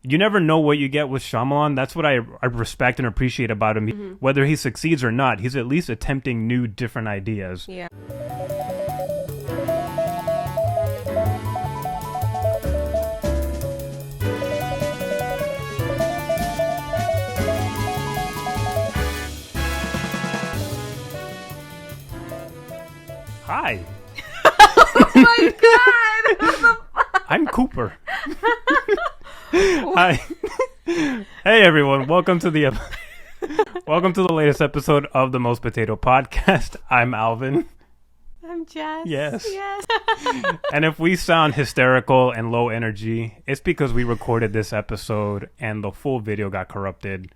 you never know what you get with Shyamalan. That's what I respect and appreciate about him. Mm-hmm. Whether he succeeds or not, he's at least attempting new, different ideas. Yeah. Hi. Oh my god! What the fuck? I'm Cooper. Hi. Hey everyone, welcome to the latest episode of the Most Potato Podcast. I'm Alvin. I'm Jess. Yes. Yes. And if we sound hysterical and low energy, it's because we recorded this episode and the full video got corrupted.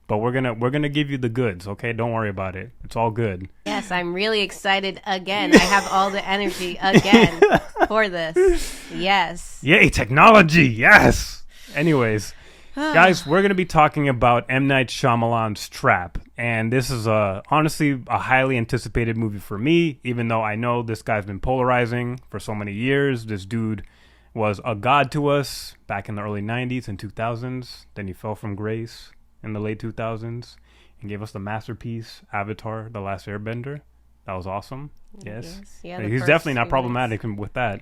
But we're gonna give you the goods, okay? Don't worry about it. It's all good. Yes, I'm really excited again. I have all the energy again for this. Yes. Yay, technology! Yes. Anyways, guys, we're gonna be talking about M. Night Shyamalan's Trap, and this is honestly a highly anticipated movie for me. Even though I know this guy's been polarizing for so many years, this dude was a god to us back in the early '90s and 2000s. Then he fell from grace in the late 2000s and gave us the masterpiece Avatar: The Last Airbender. That was awesome. Yes. Yeah, He's definitely not problematic with that.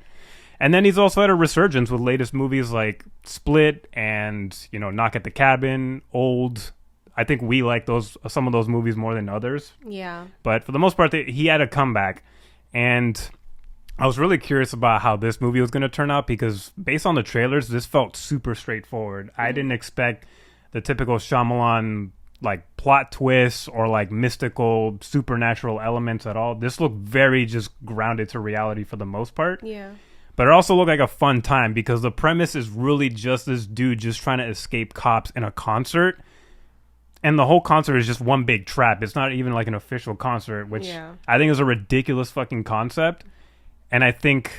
And then he's also had a resurgence with latest movies like Split and, Knock at the Cabin, Old. I think we like some of those movies more than others. Yeah. But for the most part, he had a comeback. And I was really curious about how this movie was going to turn out because based on the trailers, this felt super straightforward. I didn't expect the typical Shyamalan plot twists or mystical supernatural elements at all. This looked very just grounded to reality for the most part. Yeah. But it also looked like a fun time because the premise is really just this dude just trying to escape cops in a concert. And the whole concert is just one big trap. It's not even an official concert, which I think is a ridiculous fucking concept. And I think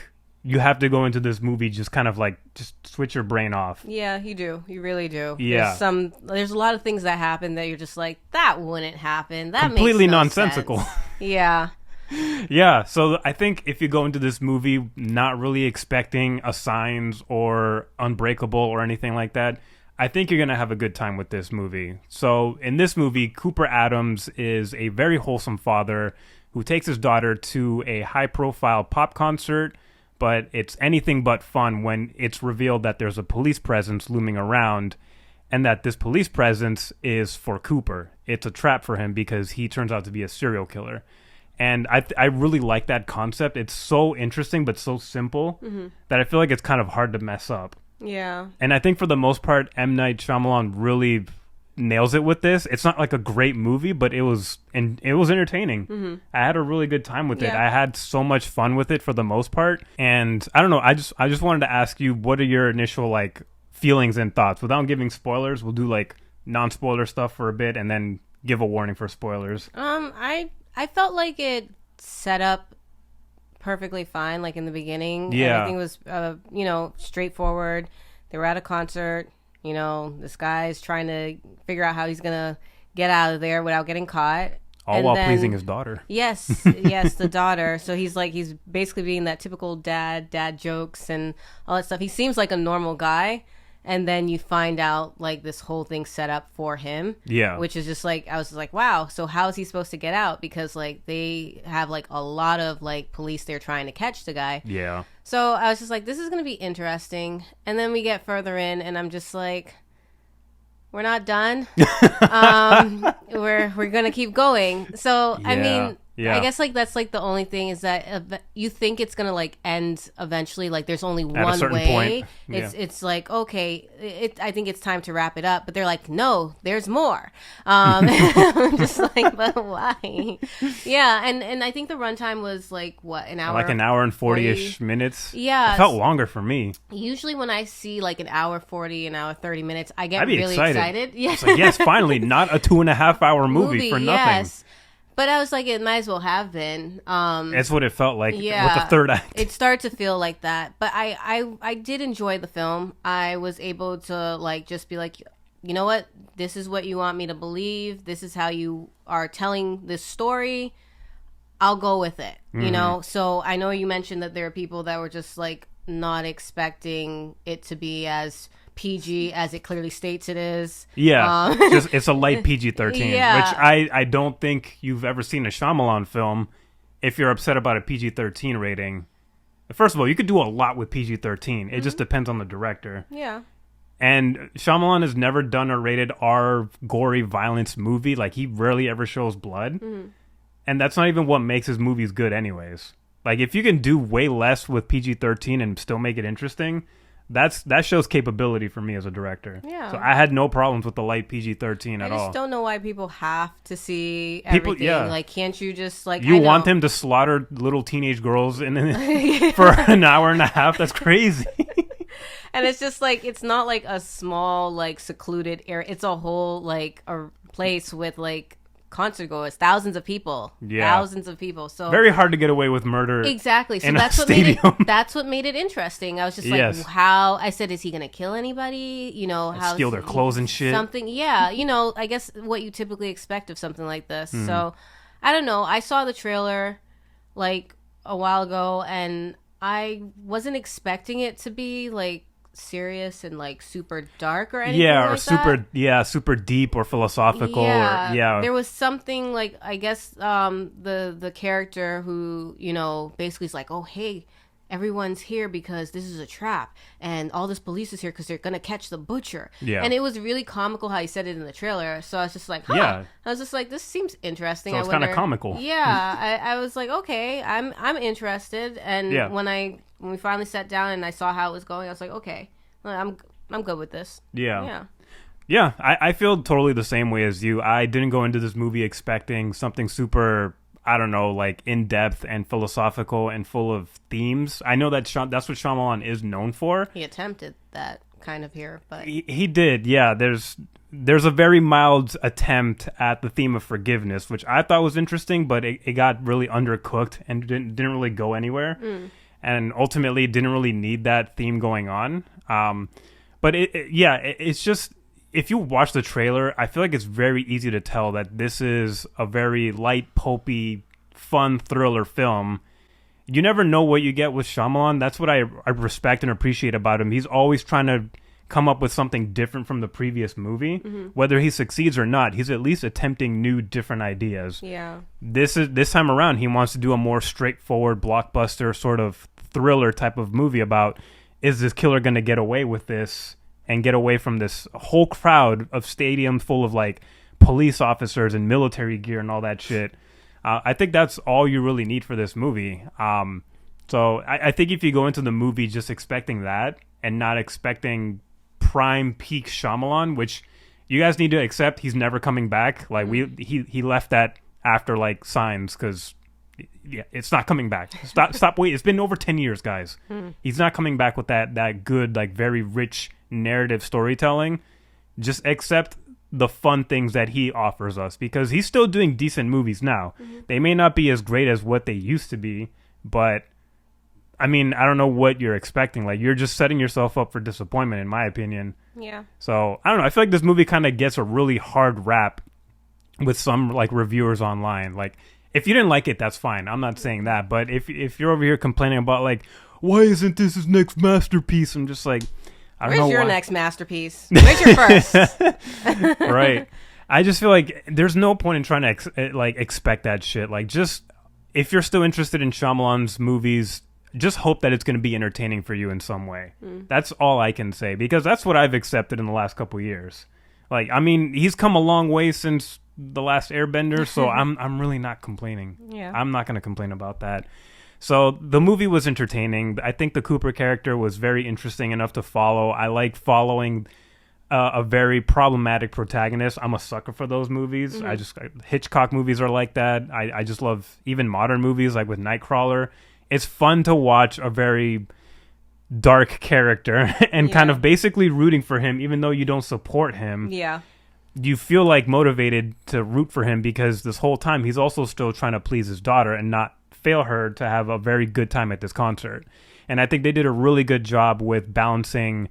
you have to go into this movie just kind of just switch your brain off. Yeah, you do. You really do. Yeah. There's a lot of things that happen that you're just like, that wouldn't happen. That completely makes no nonsensical. Sense. Yeah. Yeah, so I think if you go into this movie not really expecting a Signs or Unbreakable or anything like that, I think you're going to have a good time with this movie. So in this movie, Cooper Adams is a very wholesome father who takes his daughter to a high-profile pop concert, but it's anything but fun when it's revealed that there's a police presence looming around and that this police presence is for Cooper. It's a trap for him because he turns out to be a serial killer. And I really like that concept. It's so interesting but so simple that I feel like it's kind of hard to mess up. Yeah. And I think for the most part, M. Night Shyamalan really nails it with this. It's not a great movie, but it was entertaining. Mm-hmm. I had a really good time with it. I had so much fun with it for the most part. And I don't know, I just wanted to ask you, what are your initial feelings and thoughts? Without giving spoilers, we'll do non-spoiler stuff for a bit and then give a warning for spoilers. I felt like it set up perfectly fine, in the beginning. Yeah. Everything was, straightforward. They were at a concert. This guy's trying to figure out how he's going to get out of there without getting caught. All while pleasing his daughter. Yes, the daughter. So he's basically being that typical dad jokes and all that stuff. He seems like a normal guy. And then you find out this whole thing set up for him. Yeah. Which is just I was just wow. So how is he supposed to get out? Because they have a lot of police there trying to catch the guy. Yeah. So I was just this is going to be interesting. And then we get further in and I'm just we're not done. We're going to keep going. So, yeah. I mean, I guess that's the only thing is that you think it's gonna end eventually. There's only one way. Point. Yeah. It's okay. I think it's time to wrap it up. But they're no, there's more. I'm just but why? Yeah, and I think the runtime was what, an hour? An hour and 40-ish minutes. Yeah, it felt longer for me. Usually when I see an hour 40, an hour 30 minutes, I get really excited. Yeah, yes, finally, not a 2.5-hour movie for nothing. Yes. But I was it might as well have been. That's what it felt like with the third act. It started to feel like that. But I did enjoy the film. I was able to just be you know what? This is what you want me to believe. This is how you are telling this story. I'll go with it. Mm-hmm. So I know you mentioned that there are people that were just not expecting it to be as PG as it clearly states it is. Yeah, it's a light PG-13, Yeah. which I don't think you've ever seen a Shyamalan film if you're upset about a PG-13 rating. First of all, you could do a lot with PG-13. It just depends on the director. Yeah. And Shyamalan has never done a rated R gory violence movie. Like, he rarely ever shows blood. And that's not even what makes his movies good anyways. Like, if you can do way less with PG-13 and still make it interesting, that shows capability for me as a director. Yeah. So I had no problems with the light PG-13 at all. I just don't know why people have to see everything. Like, can't you just, like... You want him to slaughter little teenage girls for an hour and a half? That's crazy. And it's just, like, it's not, like, a small, like, secluded area. It's a whole, like, a place with, like, concert goers, thousands of people. So very hard to get away with murder. Exactly. So that's what made it interesting. I was just like, how? I said, is he gonna kill anybody? You know, how steal their clothes and shit. Something. Yeah. You know, I guess what you typically expect of something like this. So I don't know. I saw the trailer like a while ago, and I wasn't expecting it to be like serious and like super dark or anything super deep or philosophical. There was something like, I guess the character who, you know, basically is like, oh hey, everyone's here because this is a trap, and all this police is here because they're gonna catch the butcher. And it was really comical how he said it in the trailer. So I was just like, I was just like, this seems interesting. So it's kind of comical. I was like, okay, I'm interested. And when we finally sat down and I saw how it was going, I was like, okay, I'm good with this. Yeah, I feel totally the same way as you. I didn't go into this movie expecting something super, I don't know, like in-depth and philosophical and full of themes. I know that's what Shyamalan is known for. He attempted that kind of here, but... He did, yeah. There's a very mild attempt at the theme of forgiveness, which I thought was interesting, but it got really undercooked and didn't really go anywhere. And ultimately didn't really need that theme going on. But it's just, if you watch the trailer, I feel like it's very easy to tell that this is a very light, pulpy, fun thriller film. You never know what you get with Shyamalan. That's what I respect and appreciate about him. He's always trying to come up with something different from the previous movie. Whether he succeeds or not, he's at least attempting new, different ideas. Yeah. This time around, he wants to do a more straightforward, blockbuster sort of thriller type of movie about, is this killer going to get away with this and get away from this whole crowd of stadiums full of like police officers and military gear and all that shit. I think that's all you really need for this movie. So I think if you go into the movie just expecting that and not expecting prime peak Shyamalan, which you guys need to accept, he's never coming back. Like he left that after like Signs, because it's not coming back. Stop wait. It's been over 10 years, guys. He's not coming back with that good, like very rich narrative storytelling. Just accept the fun things that he offers us, because he's still doing decent movies now. They may not be as great as what they used to be, but I mean, I don't know what you're expecting. Like, you're just setting yourself up for disappointment, in my opinion. Yeah. So I don't know. I feel like this movie kind of gets a really hard rap with some like reviewers online. Like, if you didn't like it, that's fine. I'm not saying that. But if you're over here complaining about like, why isn't this his next masterpiece? I'm just like, I don't know. Where's your next masterpiece? Where's your first? Right. I just feel like there's no point in trying to expect that shit. Like, just if you're still interested in Shyamalan's movies, just hope that it's going to be entertaining for you in some way. That's all I can say, because that's what I've accepted in the last couple years. Like, I mean, he's come a long way since The Last Airbender, so I'm really not complaining. Yeah. I'm not going to complain about that. So the movie was entertaining. I think the Cooper character was very interesting enough to follow. I like following a very problematic protagonist. I'm a sucker for those movies. Hitchcock movies are like that. I just love even modern movies like with Nightcrawler. It's fun to watch a very dark character and kind of basically rooting for him, even though you don't support him. Yeah. You feel like motivated to root for him, because this whole time he's also still trying to please his daughter and not fail her to have a very good time at this concert. And I think they did a really good job with balancing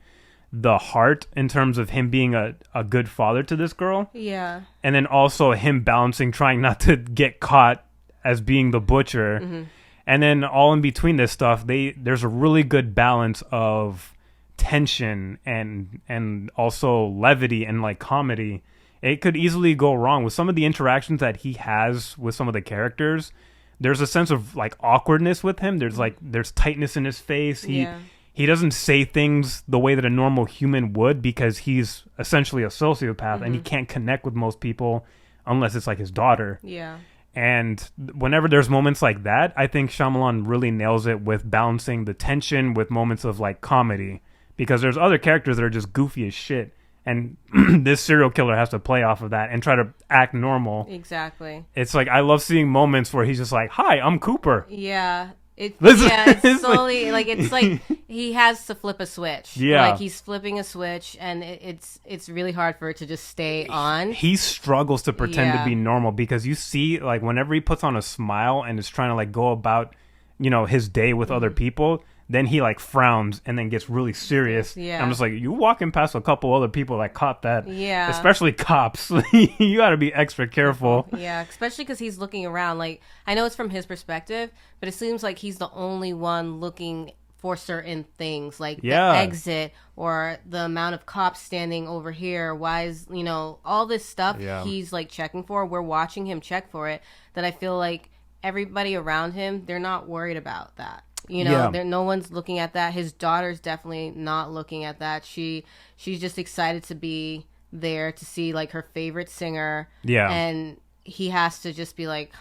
the heart in terms of him being a good father to this girl. Yeah. And then also him balancing trying not to get caught as being the butcher. And then all in between this stuff, there's a really good balance of tension and also levity and like comedy, it could easily go wrong with some of the interactions that he has with some of the characters. There's a sense of like awkwardness with him. There's tightness in his face. He doesn't say things the way that a normal human would because he's essentially a sociopath and he can't connect with most people unless it's like his daughter. Yeah. And whenever there's moments like that, I think Shyamalan really nails it with balancing the tension with moments of like comedy, because there's other characters that are just goofy as shit. And this serial killer has to play off of that and try to act normal. Exactly. It's like, I love seeing moments where he's just like, "Hi, I'm Cooper." Yeah. It's slowly like it's like he has to flip a switch. Yeah, like he's flipping a switch, and it's really hard for it to just stay on. He struggles to pretend to be normal, because you see, like, whenever he puts on a smile and is trying to like go about, you know, his day with other people, then he like frowns and then gets really serious. Yeah, I'm just like, you walking past a couple other people that caught that. Yeah, especially cops. You got to be extra careful. Yeah, especially because he's looking around. Like, I know it's from his perspective, but it seems like he's the only one looking for certain things, like the exit or the amount of cops standing over here. Why is, you know, all this stuff he's like checking for. We're watching him check for it. That I feel like everybody around him, they're not worried about that. You know, no one's looking at that. His daughter's definitely not looking at that. She's just excited to be there to see like her favorite singer. Yeah. And he has to just be like,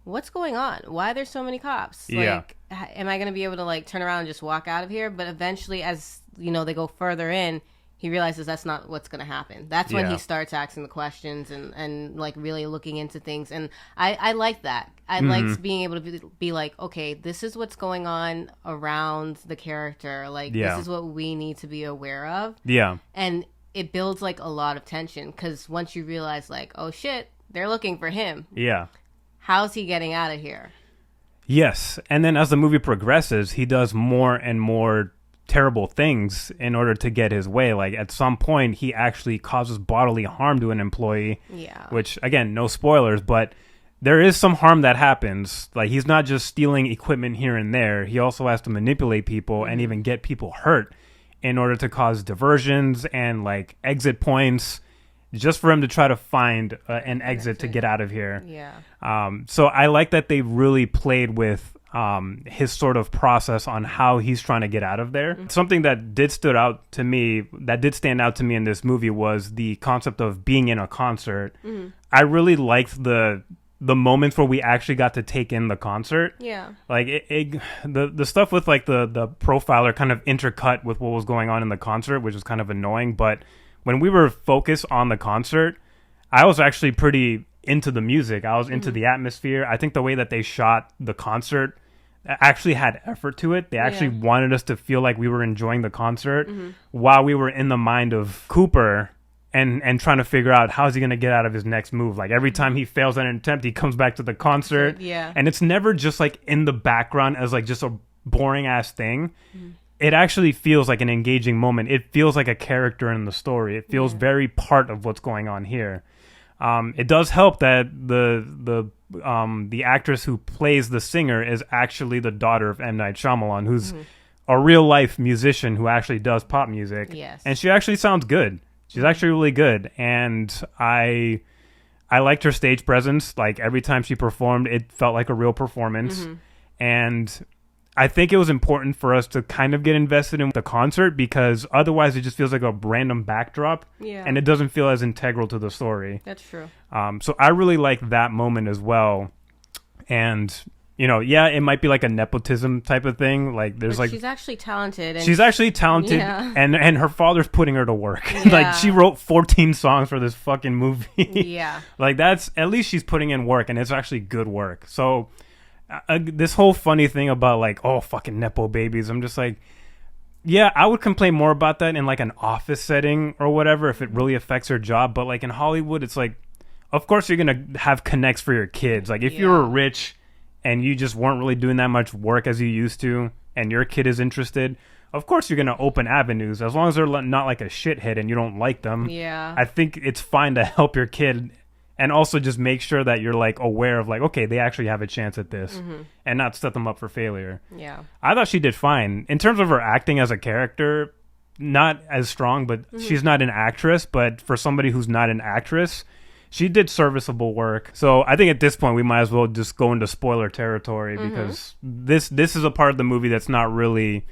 what's going on? Why are there so many cops? Like, am I going to be able to like turn around and just walk out of here? But eventually, as you know, they go further in, he realizes that's not what's going to happen. That's when he starts asking the questions and like really looking into things. And I like that. I like being able to be like, okay, this is what's going on around the character. Like, this is what we need to be aware of. Yeah. And it builds like a lot of tension, because once you realize like, oh shit, they're looking for him. Yeah. How's he getting out of here? Yes. And then as the movie progresses, he does more and more terrible things in order to get his way. Like, at some point, he actually causes bodily harm to an employee. Yeah. Which, again, no spoilers, but there is some harm that happens. Like, he's not just stealing equipment here and there. He also has to manipulate people and even get people hurt in order to cause diversions and, like, exit points, just for him to try to find an exit to get out of here. Yeah. So I like that they really played with his sort of process on how he's trying to get out of there. Mm-hmm. Something that did stand out to me in this movie was the concept of being in a concert. Mm-hmm. I really liked the moments where we actually got to take in the concert. Yeah. Like the stuff with like the profiler kind of intercut with what was going on in the concert, which was kind of annoying. But when we were focused on the concert, I was actually pretty into the music. I was into the atmosphere. I think the way that they shot the concert actually had effort to it. They actually wanted us to feel like we were enjoying the concert while we were in the mind of Cooper and trying to figure out how's he going to get out of his next move. Like, every time he fails at an attempt, he comes back to the concert. Yeah. And it's never just like in the background as like just a boring ass thing. It actually feels like an engaging moment. It feels like a character in the story. It feels very part of what's going on here. It does help that the actress who plays the singer is actually the daughter of M. Night Shyamalan, who's a real life musician who actually does pop music. Yes. And she actually sounds good. She's actually really good. And I liked her stage presence. Like, every time she performed, it felt like a real performance. And I think it was important for us to kind of get invested in the concert, because otherwise it just feels like a random backdrop, and it doesn't feel as integral to the story. That's true. So I really like that moment as well. And, you know, it might be like a nepotism type of thing. Like, there's like, she's actually talented. And and her father's putting her to work. Like, she wrote 14 songs for this fucking movie. Yeah. Like, that's, at least she's putting in work, and it's actually good work. So this whole funny thing about like, oh, fucking nepo babies, I'm just like, I would complain more about that in like an office setting or whatever if it really affects her job. But like in Hollywood, it's like, of course you're gonna have connects for your kids. Like, if you were rich and you just weren't really doing that much work as you used to, and your kid is interested, of course you're gonna open avenues, as long as they're not like a shithead and you don't like them. I think it's fine to help your kid. And also just make sure that you're like aware of like, okay, they actually have a chance at this, and not set them up for failure. Yeah. I thought she did fine. In terms of her acting as a character, not as strong, but she's not an actress. But for somebody who's not an actress, she did serviceable work. So I think at this point we might as well just go into spoiler territory because this is a part of the movie that's not really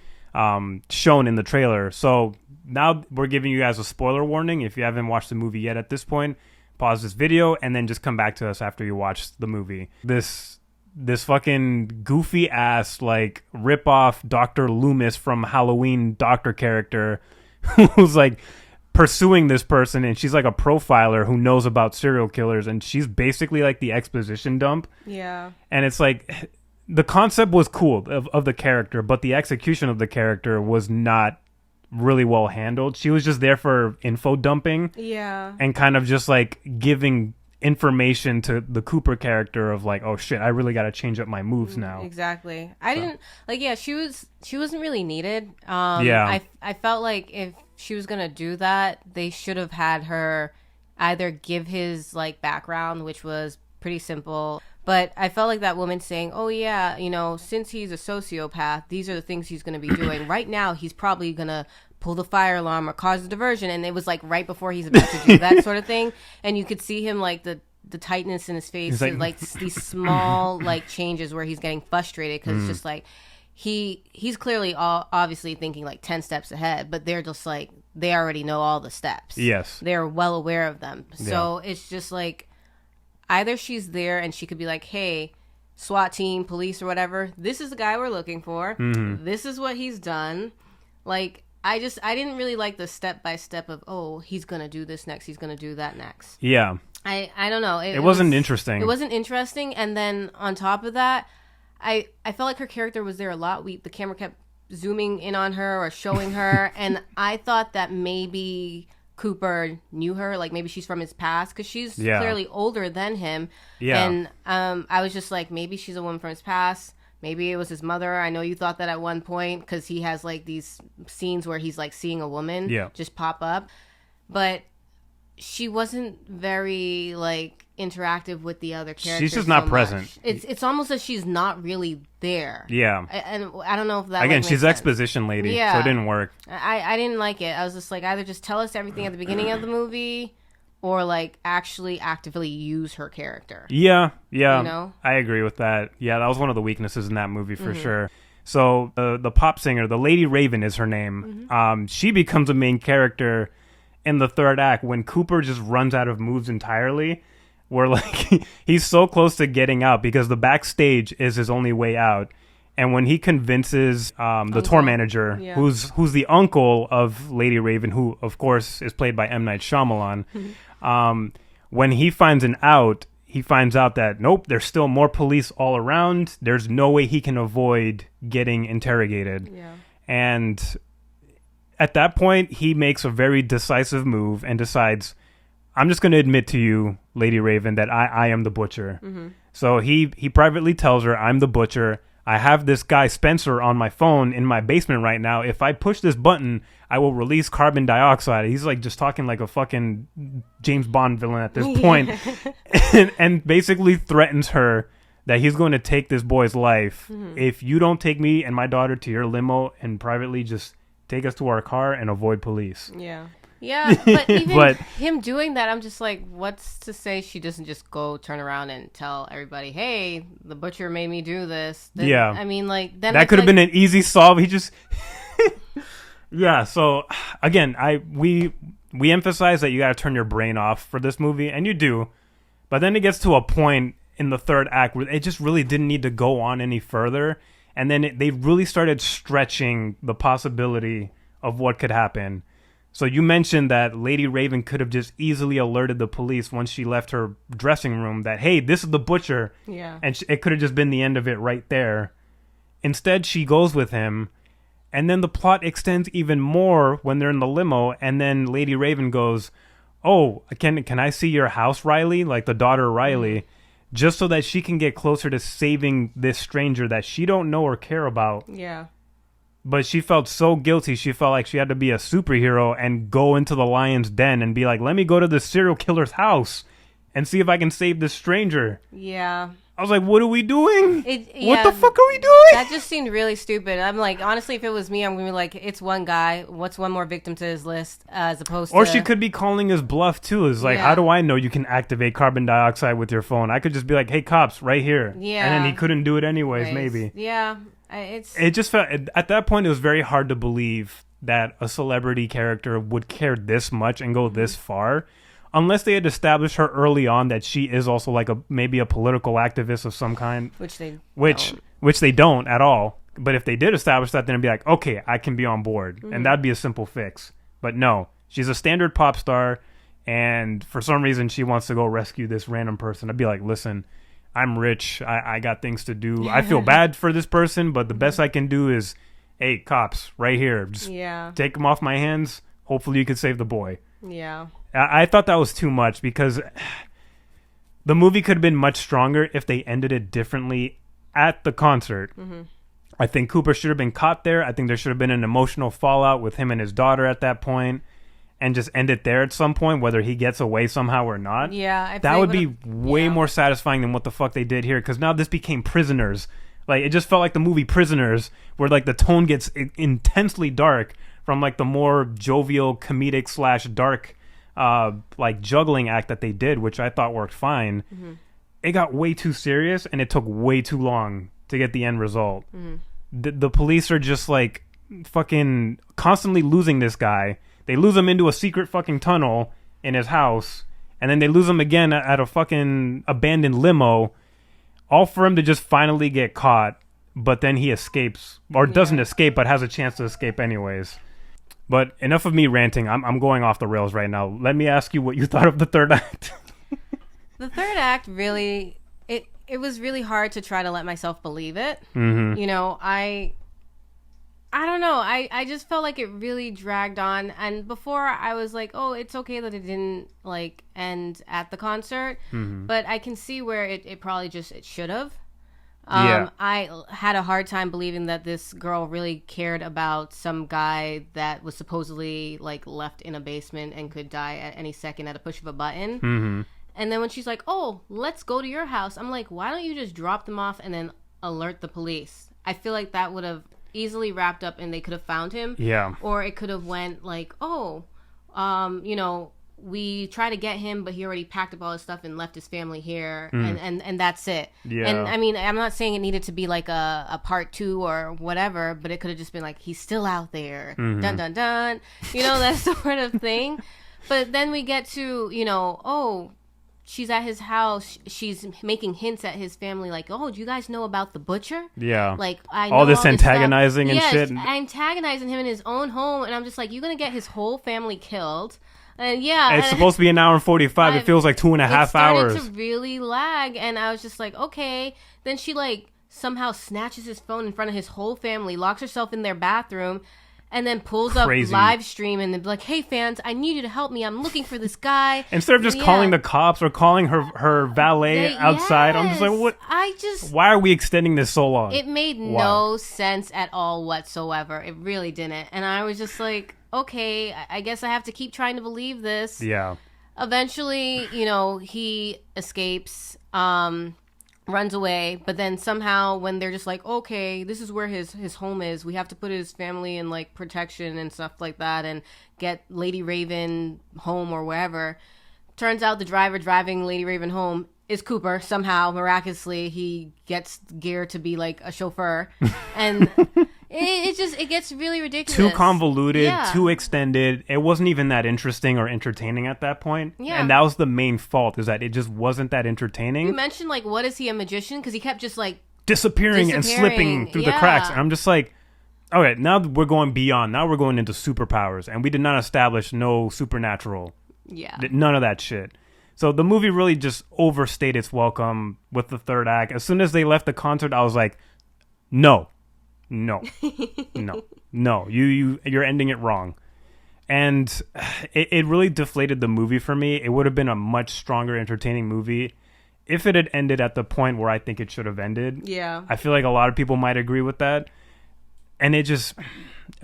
shown in the trailer. So now we're giving you guys a spoiler warning. If you haven't watched the movie yet at this point, pause this video and then just come back to us after you watch the movie. This fucking goofy ass like rip off Dr. Loomis from Halloween doctor character who's like pursuing this person, and she's like a profiler who knows about serial killers, and she's basically like the exposition dump. Yeah. And it's like the concept was cool of the character, but the execution of the character was not really well handled. She was just there for info dumping. Yeah. And kind of just like giving information to the Cooper character of like, oh shit, I really got to change up my moves now. Exactly. I didn't like, yeah, she wasn't really needed. I felt like if she was gonna do that, they should have had her either give his like background, which was pretty simple, but I felt like that woman saying, oh yeah, you know, since he's a sociopath, these are the things he's gonna be doing right now. He's probably gonna pull the fire alarm or cause a diversion, and it was like right before he's about to do that sort of thing, and you could see him like the tightness in his face, like these small like changes where he's getting frustrated because it's just like he's clearly obviously thinking like 10 steps ahead, but they're just like they already know all the steps. Yes, they're well aware of them. So it's just like either she's there and she could be like, hey, SWAT team, police or whatever, this is the guy we're looking for. This is what he's done. Like I didn't really like the step by step of, oh, he's gonna do this next, he's gonna do that next. I don't know. It wasn't interesting. It wasn't interesting, and then on top of that, I felt like her character was there a lot. The camera kept zooming in on her or showing her, and I thought that maybe Cooper knew her, like maybe she's from his past, because she's clearly older than him. And I was just like, maybe she's a woman from his past. Maybe it was his mother. I know you thought that at one point, because he has like these scenes where he's like seeing a woman just pop up, but she wasn't very like interactive with the other characters. She's just not present. It's almost as she's not really there. And I don't know if that again, like, she's exposition lady, so it didn't work. I didn't like it. I was just like, either just tell us everything at the beginning of the movie, or like actually actively use her character. You know? I agree with that. That was one of the weaknesses in that movie for sure. So the pop singer, the Lady Raven is her name. She becomes a main character in the third act when Cooper just runs out of moves entirely, where like he's so close to getting out because the backstage is his only way out. And when he convinces the tour manager, who's the uncle of Lady Raven, who of course is played by M. Night Shyamalan, when he finds out that nope, there's still more police all around. There's no way he can avoid getting interrogated. And at that point, he makes a very decisive move and decides, I'm just going to admit to you, Lady Raven, that I am the butcher. So he privately tells her, I'm the butcher. I have this guy, Spencer, on my phone in my basement right now. If I push this button, I will release carbon dioxide. He's like just talking like a fucking James Bond villain at this point. and basically threatens her that he's going to take this boy's life if you don't take me and my daughter to your limo and privately just take us to our car and avoid police. But even him doing that, I'm just like, what's to say she doesn't just go turn around and tell everybody, hey, the butcher made me do this. Then, I mean, like, then that could have been an easy solve. He just so again, we emphasize that you got to turn your brain off for this movie, and you do, but then it gets to a point in the third act where it just really didn't need to go on any further, and then they really started stretching the possibility of what could happen. So you mentioned that Lady Raven could have just easily alerted the police once she left her dressing room that, hey, this is the butcher. And it could have just been the end of it right there. Instead, she goes with him, and then the plot extends even more when they're in the limo, and then Lady Raven goes, oh, can I see your house, Riley? Like the daughter Riley, just so that she can get closer to saving this stranger that she don't know or care about. But she felt so guilty. She felt like she had to be a superhero and go into the lion's den and be like, let me go to the serial killer's house and see if I can save this stranger. I was like, what are we doing? What Yeah, the fuck are we doing? that just seemed really stupid. I'm like, honestly, if it was me, I'm gonna be like, it's one guy. What's one more victim to his list, as opposed to. Or she could be calling his bluff too. It's like, Yeah. how do I know you can activate carbon dioxide with your phone? I could just be like, hey, cops, right here. Yeah. And then he couldn't do it anyways, Right. maybe. Yeah, It just felt, at that point, it was very hard to believe that a celebrity character would care this much and go this far. Unless they had established her early on that she is also like maybe a political activist of some kind. which they Which don't. they don't at all. But if they did establish that, then it'd be like, okay, I can be on board. And that'd be a simple fix. But no, she's a standard pop star. And for some reason, she wants to go rescue this random person. I'd be like, listen, I'm rich. I got things to do. I feel bad for this person, but the best I can do is, hey, cops, right here. Just take them off my hands. Hopefully you can save the boy. Yeah. I thought that was too much because the movie could have been much stronger if they ended it differently at the concert. I think Cooper should have been caught there. I think there should have been an emotional fallout with him and his daughter at that point and just end it there at some point, whether he gets away somehow or not. Yeah. That would be way more satisfying than what the fuck they did here, because now this became Prisoners. Like, it just felt like the movie Prisoners, where like the tone gets intensely dark from like the more jovial comedic / dark like juggling act that they did, which I thought worked fine. It got way too serious and it took way too long to get the end result. The police are just like fucking constantly losing this guy. They lose him into a secret fucking tunnel in his house, and then they lose him again at a fucking abandoned limo, all for him to just finally get caught. But then he escapes, or doesn't escape, but has a chance to escape anyways. But enough of me ranting. I'm going off the rails right now. Let me ask you what you thought of the third act. The third act really, it was really hard to try to let myself believe it. You know, I don't know. I just felt like it really dragged on. And before I was like, oh, it's okay that it didn't like end at the concert. But I can see where it probably just, it should have. I had a hard time believing that this girl really cared about some guy that was supposedly like left in a basement and could die at any second at a push of a button. And then when she's like, oh, let's go to your house, I'm like, why don't you just drop them off and then alert the police? I feel like that would have easily wrapped up and they could have found him. Yeah. Or it could have went like, oh, you know, we try to get him, but he already packed up all his stuff and left his family here, and that's it. Yeah. And I mean, I'm not saying it needed to be like a part 2 or whatever, but it could have just been like, he's still out there, dun dun dun, you know, that sort of thing. But then we get to, you know, oh, she's at his house. She's making hints at his family, like, "Oh, do you guys know about the butcher?" Yeah, like I know all this antagonizing and shit. Antagonizing him in his own home, and I'm just like, "You're gonna get his whole family killed." And yeah, it's supposed to be an hour and 45. It feels like 2.5 hours. It started to really lag, and I was just like, "Okay." Then she like somehow snatches his phone in front of his whole family, locks herself in their bathroom. And then pulls up live stream and then be like, hey, fans, I need you to help me. I'm looking for this guy. Instead of just calling the cops or calling her valet outside, I'm just like, what? Why are we extending this so long? It made no sense at all whatsoever. It really didn't. And I was just like, okay, I guess I have to keep trying to believe this. Yeah. Eventually, you know, he escapes. Runs away, but then somehow when they're just like, okay, this is where his home is, we have to put his family in like protection and stuff like that and get Lady Raven home or wherever. Turns out the driver driving Lady Raven home is Cooper. Somehow, miraculously, he gets geared to be like a chauffeur. And it gets really ridiculous. Too convoluted, too extended. It wasn't even that interesting or entertaining at that point. Yeah. And that was the main fault, is that it just wasn't that entertaining. You mentioned, like, what is he, a magician? Because he kept just, like... Disappearing and slipping through the cracks. And I'm just like, all right, now we're going beyond. Now we're going into superpowers. And we did not establish no supernatural. Yeah. None of that shit. So the movie really just overstayed its welcome with the third act. As soon as they left the concert, I was like, no, you're ending it wrong. And it really deflated the movie for me. It would have been a much stronger, entertaining movie if it had ended at the point where I think it should have ended. Yeah. I feel like a lot of people might agree with that. And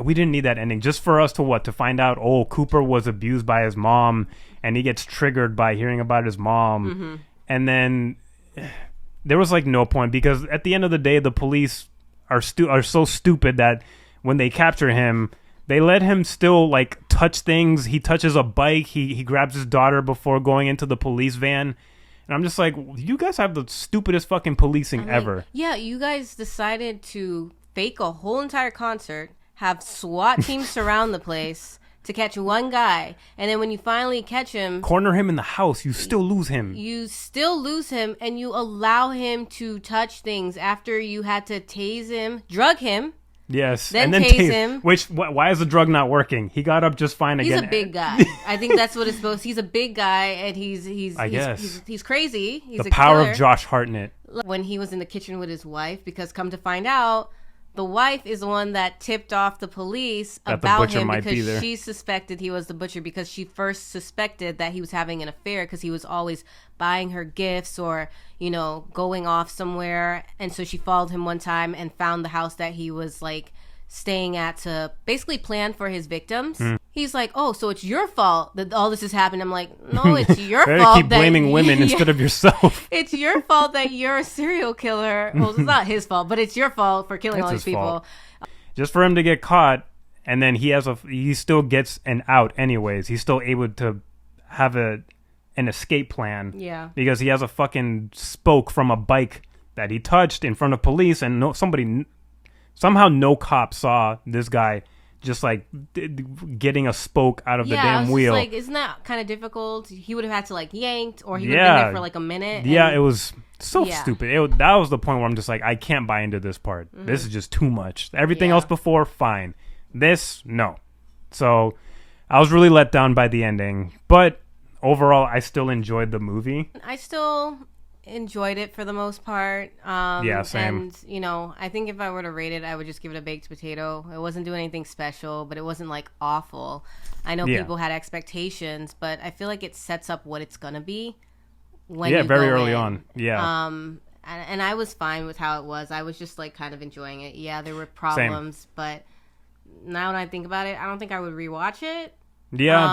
we didn't need that ending. Just for us to find out, oh, Cooper was abused by his mom, and he gets triggered by hearing about his mom. And then there was like no point, because at the end of the day, the police are so stupid that when they capture him, they let him still like touch things. He touches a bike. He grabs his daughter before going into the police van. And I'm just like, you guys have the stupidest fucking policing ever. Yeah, you guys decided to fake a whole entire concert, have SWAT teams surround the place to catch one guy, and then when you finally catch him, corner him in the house, you still lose him. And you allow him to touch things after you had to tase him, drug him. Yes, then tase him. Why is the drug not working? He got up just fine again. He's a big guy. I think that's what it's supposed. He's a big guy, and he's crazy. He's the power of Josh Hartnett. When he was in the kitchen with his wife, because come to find out, the wife is the one that tipped off the police about him because she suspected he was the butcher, because she first suspected that he was having an affair because he was always buying her gifts or, you know, going off somewhere. And so she followed him one time and found the house that he was like staying at to basically plan for his victims. He's like, oh, so it's your fault that all this has happened. I'm like, no, it's your fault. Keep blaming women instead of yourself. It's your fault that you're a serial killer. Well, it's not his fault, but it's your fault for killing all these people. Fault. Just for him to get caught, and then he still gets an out anyways. He's still able to have an escape plan. Yeah. Because he has a fucking spoke from a bike that he touched in front of police, and somehow no cop saw this guy just like getting a spoke out of the damn wheel. Like, isn't that kind of difficult? He would have had to like yanked, or he would have been there for like a minute. Yeah, it was so stupid. That was the point where I'm just like, I can't buy into this part. This is just too much. Everything else before, fine. This, no. So I was really let down by the ending, but overall, I still enjoyed the movie. I still enjoyed it for the most part. Yeah, same. And, you know, I think if I were to rate it, I would just give it a baked potato. It wasn't doing anything special, but it wasn't like awful. I know people had expectations, but I feel like it sets up what it's gonna be when you very go early in. On. Yeah. And I was fine with how it was. I was just like kind of enjoying it. Yeah, there were problems, but now when I think about it, I don't think I would rewatch it. Yeah.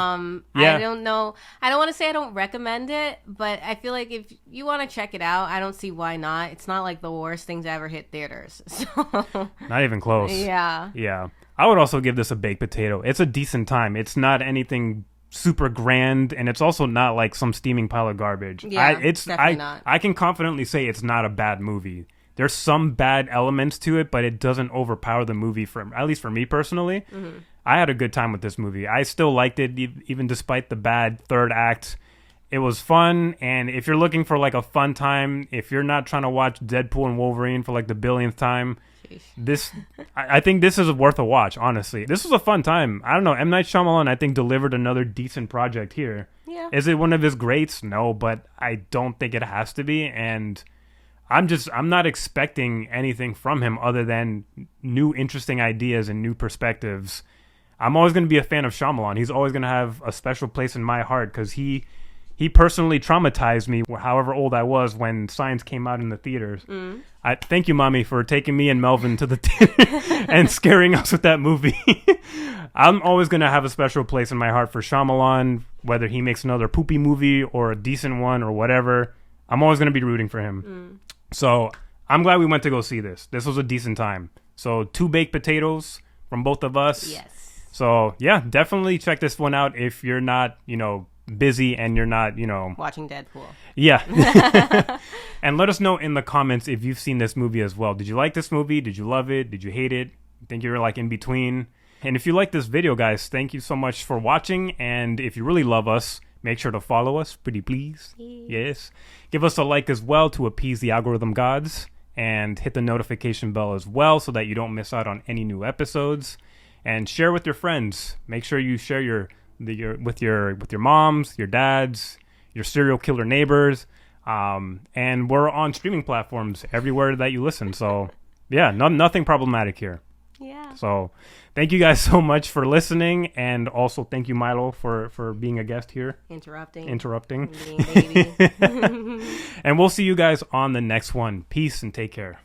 I don't know. I don't want to say I don't recommend it, but I feel like if you want to check it out, I don't see why not. It's not like the worst things ever hit theaters. So not even close. Yeah. Yeah. I would also give this a baked potato. It's a decent time. It's not anything super grand, and it's also not like some steaming pile of garbage. Yeah, definitely not. I can confidently say it's not a bad movie. There's some bad elements to it, but it doesn't overpower the movie, at least for me personally. Mm-hmm. I had a good time with this movie. I still liked it, even despite the bad third act. It was fun, and if you're looking for like a fun time, if you're not trying to watch Deadpool and Wolverine for like the billionth time, I think this is worth a watch, honestly. This was a fun time. I don't know, M. Night Shyamalan, I think, delivered another decent project here. Yeah. Is it one of his greats? No, but I don't think it has to be, and I'm not expecting anything from him other than new interesting ideas and new perspectives. I'm always going to be a fan of Shyamalan. He's always going to have a special place in my heart because he personally traumatized me, however old I was, when Signs came out in the theaters. I thank you, Mommy, for taking me and Melvin to the theater and scaring us with that movie. I'm always going to have a special place in my heart for Shyamalan, whether he makes another poopy movie or a decent one or whatever. I'm always going to be rooting for him. So I'm glad we went to go see this. This was a decent time. So 2 baked potatoes from both of us. Yes. So yeah, definitely check this one out if you're not, busy and you're not, watching Deadpool. Yeah. And let us know in the comments if you've seen this movie as well. Did you like this movie? Did you love it? Did you hate it? Think you're like in between? And if you like this video, guys, thank you so much for watching. And if you really love us, make sure to follow us, pretty please. Yes. Give us a like as well to appease the algorithm gods, and hit the notification bell as well so that you don't miss out on any new episodes. And share with your friends. Make sure you share with your moms, your dads, your serial killer neighbors. And we're on streaming platforms everywhere that you listen. So yeah, nothing problematic here. Yeah. So thank you guys so much for listening, and also thank you, Milo, for being a guest here. Interrupting. Being a baby. And we'll see you guys on the next one. Peace and take care.